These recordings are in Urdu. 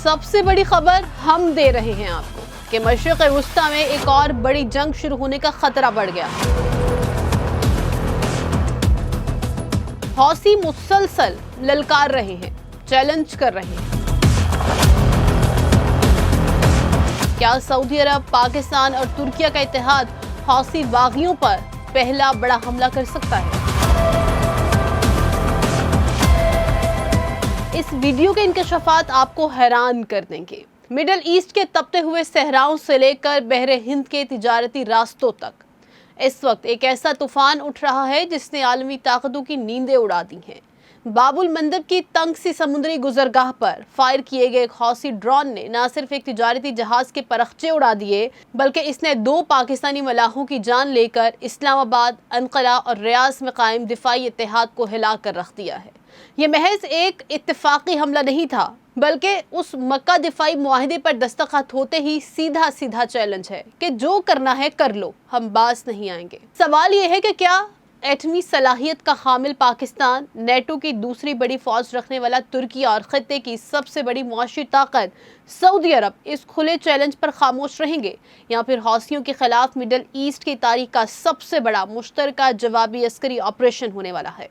سب سے بڑی خبر ہم دے رہے ہیں آپ کو کہ مشرق وسطیٰ میں ایک اور بڑی جنگ شروع ہونے کا خطرہ بڑھ گیا۔ حوثی مسلسل للکار رہے ہیں، چیلنج کر رہے ہیں۔ کیا سعودی عرب، پاکستان اور ترکیہ کا اتحاد حوثی باغیوں پر پہلا بڑا حملہ کر سکتا ہے؟ اس ویڈیو کے انکشافات آپ کو حیران کر دیں گے۔ مڈل ایسٹ کے تپتے ہوئے صحراؤں سے لے کر بحر ہند کے تجارتی راستوں تک اس وقت ایک ایسا طوفان اٹھ رہا ہے جس نے عالمی طاقتوں کی نیندیں اڑا دی ہیں۔ باب المندب کی تنگ سی سمندری گزرگاہ پر فائر کیے گئے ایک حوثی ڈرون نے نہ صرف ایک تجارتی جہاز کے پرخچے اڑا دیے بلکہ اس نے 2 پاکستانی ملاحوں کی جان لے کر اسلام آباد، انقرہ اور ریاض میں قائم دفاعی اتحاد کو ہلا کر رکھ دیا ہے۔ یہ محض ایک اتفاقی حملہ نہیں تھا بلکہ اس مکہ دفاعی معاہدے پر دستخط ہوتے ہی سیدھا چیلنج ہے کہ جو کرنا ہے کر لو، ہم باز نہیں آئیں گے۔ سوال یہ ہے کہ کیا ایٹمی صلاحیت کا حامل پاکستان، نیٹو کی دوسری بڑی فوج رکھنے والا ترکی اور خطے کی سب سے بڑی معاشی طاقت سعودی عرب اس کھلے چیلنج پر خاموش رہیں گے، یا پھر حوثیوں کے خلاف مڈل ایسٹ کی تاریخ کا سب سے بڑا مشترکہ جوابی عسکری آپریشن ہونے والا ہے؟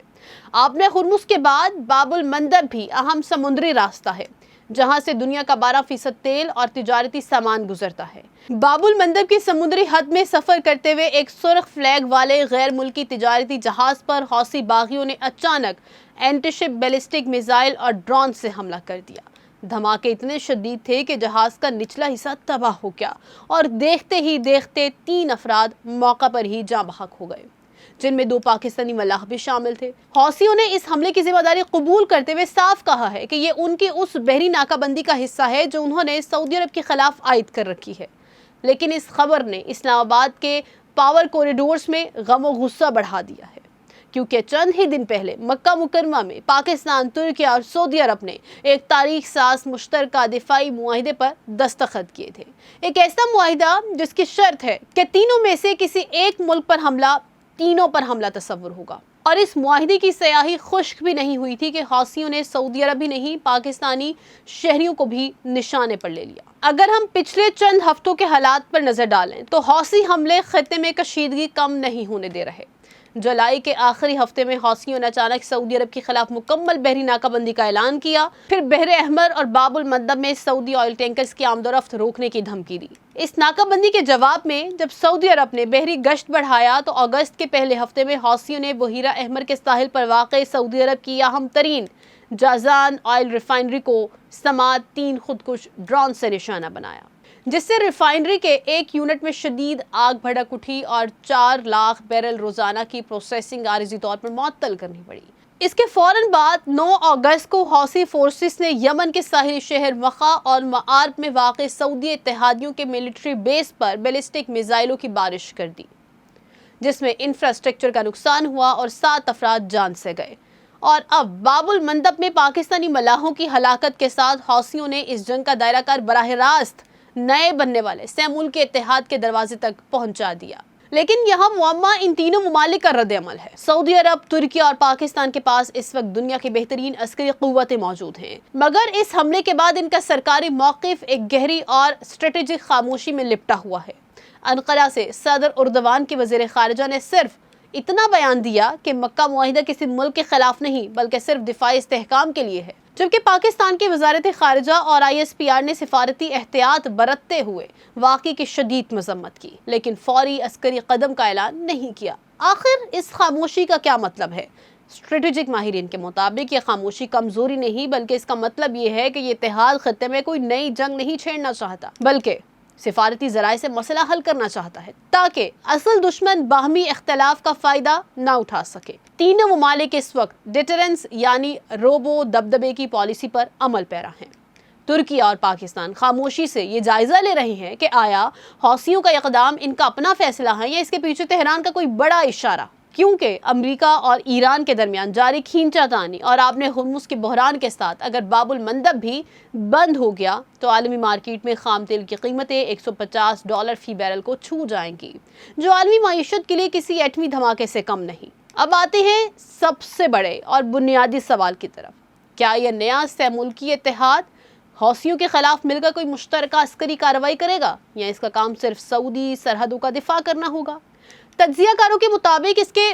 آپ نے ہرمز کے بعد باب المندب بھی اہم سمندری راستہ ہے جہاں سے دنیا کا 12% تیل اور تجارتی سامان گزرتا ہے۔ باب المندب کی سمندری حد میں سفر کرتے ہوئے ایک سرخ فلیگ والے غیر ملکی تجارتی جہاز پر حوثی باغیوں نے اچانک اینٹی شپ بیلسٹک میزائل اور ڈرون سے حملہ کر دیا۔ دھماکے اتنے شدید تھے کہ جہاز کا نچلا حصہ تباہ ہو گیا اور دیکھتے ہی دیکھتے 3 افراد موقع پر ہی جاں بحق ہو گئے، جن میں 2 پاکستانی ملاح بھی شامل تھے۔ حوثیوں نے اس حملے کی ذمہ داری قبول کرتے ہوئے صاف کہا ہے کہ یہ ان کی اس بحری ناکہ بندی کا حصہ ہے جو انہوں نے سعودی عرب کے خلاف عائد کر رکھی ہے۔ لیکن اس خبر نے اسلام آباد کے پاور کوریڈورز میں غم و غصہ بڑھا دیا ہے، کیونکہ چند ہی دن پہلے مکہ مکرمہ میں پاکستان، ترکیہ اور سعودی عرب نے ایک تاریخ ساز مشترکہ دفاعی معاہدے پر دستخط کیے تھے۔ ایک ایسا معاہدہ جس کی شرط ہے کہ تینوں میں سے کسی ایک ملک پر حملہ تینوں پر حملہ تصور ہوگا۔ اور اس معاہدے کی سیاہی خشک بھی نہیں ہوئی تھی کہ حوثیوں نے سعودی عرب ہی نہیں پاکستانی شہریوں کو بھی نشانے پر لے لیا۔ اگر ہم پچھلے چند ہفتوں کے حالات پر نظر ڈالیں تو حوثی حملے خطے میں کشیدگی کم نہیں ہونے دے رہے۔ جولائی کے آخری ہفتے میں حوثیوں نے اچانک سعودی عرب کے خلاف مکمل بحری ناکہ بندی کا اعلان کیا، پھر بحر احمر اور باب المندب میں سعودی آئل ٹینکرز کی آمد و رفت روکنے کی دھمکی دی۔ اس ناکہ بندی کے جواب میں جب سعودی عرب نے بحری گشت بڑھایا تو اگست کے پہلے ہفتے میں حوثیوں نے بحیرہ احمر کے ساحل پر واقع سعودی عرب کی اہم ترین جازان آئل ریفائنری کو سماعت 3 خودکش ڈرون سے نشانہ بنایا، جس سے ریفائنری کے ایک یونٹ میں شدید آگ بھڑک اٹھی اور 4 لاکھ بیرل روزانہ کی پروسیسنگ عارضی طور پر معطل کرنی پڑی۔ اس کے فوراً بعد 9 اگست کو حوثی فورسز نے یمن کے ساحلی شہر مخا اور معارب میں واقع سعودی اتحادیوں کے ملٹری بیس پر بیلسٹک میزائلوں کی بارش کر دی، جس میں انفراسٹرکچر کا نقصان ہوا اور 7 افراد جان سے گئے۔ اور اب باب المندب میں پاکستانی ملاحوں کی ہلاکت کے ساتھ حوثیوں نے اس جنگ کا دائرہ کار براہ راست نئے بننے والے سہ ملکی اتحاد کے دروازے تک پہنچا دیا۔ لیکن یہاں معمہ ان تینوں ممالک کا رد عمل ہے۔ سعودی عرب، ترکیہ اور پاکستان کے پاس اس وقت دنیا کی بہترین عسکری قوتیں موجود ہیں، مگر اس حملے کے بعد ان کا سرکاری موقف ایک گہری اور اسٹریٹجک خاموشی میں لپٹا ہوا ہے۔ انقرہ سے صدر اردوان کے وزیر خارجہ نے صرف اتنا بیان دیا کہ مکہ معاہدہ کسی ملک کے خلاف نہیں بلکہ صرف دفاعی استحکام کے لیے ہے، جبکہ پاکستان کی وزارت خارجہ اور ISPR نے سفارتی احتیاط برتتے ہوئے واقعے کی شدید مذمت کی، لیکن فوری عسکری قدم کا اعلان نہیں کیا۔ آخر اس خاموشی کا کیا مطلب ہے؟ اسٹریٹجک ماہرین کے مطابق یہ خاموشی کمزوری نہیں بلکہ اس کا مطلب یہ ہے کہ یہ اتحاد خطے میں کوئی نئی جنگ نہیں چھیڑنا چاہتا بلکہ سفارتی ذرائع سے مسئلہ حل کرنا چاہتا ہے تاکہ اصل دشمن باہمی اختلاف کا فائدہ نہ اٹھا سکے۔ تینوں ممالک اس وقت ڈیٹرنس یعنی روبو دبدبے کی پالیسی پر عمل پیرا ہیں۔ ترکیہ اور پاکستان خاموشی سے یہ جائزہ لے رہے ہیں کہ آیا حوثیوں کا اقدام ان کا اپنا فیصلہ ہے یا اس کے پیچھے تہران کا کوئی بڑا اشارہ، کیونکہ امریکہ اور ایران کے درمیان جاری کھینچا تانی اور آپ نے ہرمز کے بحران کے ساتھ اگر باب المندب بھی بند ہو گیا تو عالمی مارکیٹ میں خام تیل کی قیمتیں $150 فی بیرل کو چھو جائیں گی، جو عالمی معیشت کے لیے کسی ایٹمی دھماکے سے کم نہیں۔ اب آتے ہیں سب سے بڑے اور بنیادی سوال کی طرف، کیا یہ نیا سہ ملکی اتحاد حوثیوں کے خلاف مل کر کوئی مشترکہ عسکری کارروائی کرے گا یا اس کا کام صرف سعودی سرحدوں کا دفاع کرنا ہوگا؟ تجزیہ کاروں کے مطابق اس کے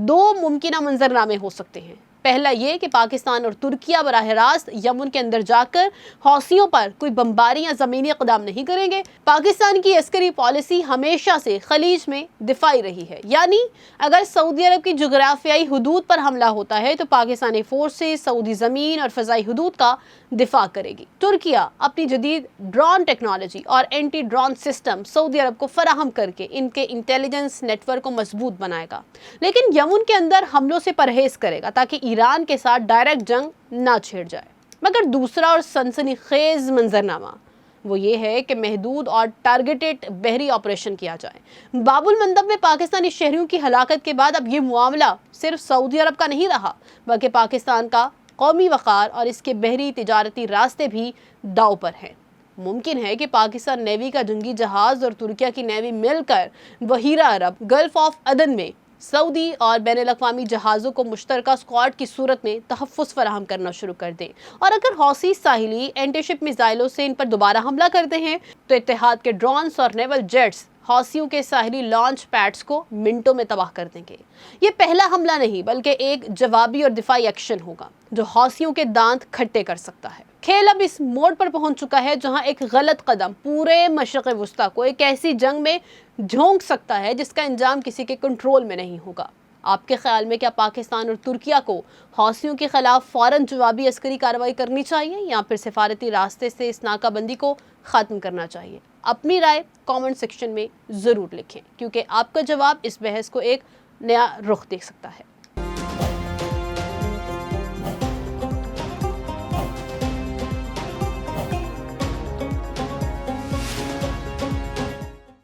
دو ممکنہ منظرنامے ہو سکتے ہیں۔ پہلا یہ کہ پاکستان اور ترکیہ براہ راست یمن کے اندر جا کر حوثیوں پر کوئی بمباری یا زمینی اقدام نہیں کریں گے۔ پاکستان کی عسکری پالیسی ہمیشہ سے خلیج میں دفاعی رہی ہے، یعنی اگر سعودی عرب کی جغرافیائی حدود پر حملہ ہوتا ہے تو پاکستانی فورسز سعودی زمین اور فضائی حدود کا دفاع کرے گی۔ ترکیہ اپنی جدید ڈرون ٹیکنالوجی اور اینٹی ڈرون سسٹم سعودی عرب کو فراہم کر کے ان کے انٹیلیجنس نیٹ ورک کو مضبوط بنائے گا، لیکن یمن کے اندر حملوں سے پرہیز کرے گا تاکہ ایران کے ساتھ ڈائریکٹ جنگ نہ چھیڑ جائے۔ مگر دوسرا اور سنسنی خیز منظرنامہ وہ یہ ہے کہ محدود اور ٹارگیٹڈ بحری آپریشن کیا جائے۔ باب المندب میں پاکستانی شہریوں کی ہلاکت کے بعد اب یہ معاملہ صرف سعودی عرب کا نہیں رہا، بلکہ پاکستان کا قومی وقار اور اس کے بحری تجارتی راستے بھی داؤ پر ہیں۔ ممکن ہے کہ پاکستان نیوی کا جنگی جہاز اور ترکیہ کی نیوی مل کر بحیرہ عرب گلف آف عدن میں سعودی اور بین الاقوامی جہازوں کو مشترکہ اسکواڈ کی صورت میں تحفظ فراہم کرنا شروع کر دیں، اور اگر حوثی ساحلی اینٹی شپ میزائلوں سے ان پر دوبارہ حملہ کرتے ہیں تو اتحاد کے ڈرونز اور نیول جیٹس حوثیوں کے ساحلی لانچ پیڈز کو منٹوں میں تباہ کر دیں گے۔ یہ پہلا حملہ نہیں بلکہ ایک جوابی اور دفاعی ایکشن ہوگا جو حوثیوں کے دانت کھٹے کر سکتا ہے۔ کھیل اب اس موڑ پر پہنچ چکا ہے جہاں ایک غلط قدم پورے مشرق وسطیٰ کو ایک ایسی جنگ میں جھونک سکتا ہے جس کا انجام کسی کے کنٹرول میں نہیں ہوگا۔ آپ کے خیال میں کیا پاکستان اور ترکیہ کو حوثیوں کے خلاف فوراً جوابی عسکری کارروائی کرنی چاہیے یا پھر سفارتی راستے سے اس ناکہ بندی کو ختم کرنا چاہیے؟ اپنی رائے کامنٹ سیکشن میں ضرور لکھیں، کیونکہ آپ کا جواب اس بحث کو ایک نیا رخ دے سکتا ہے۔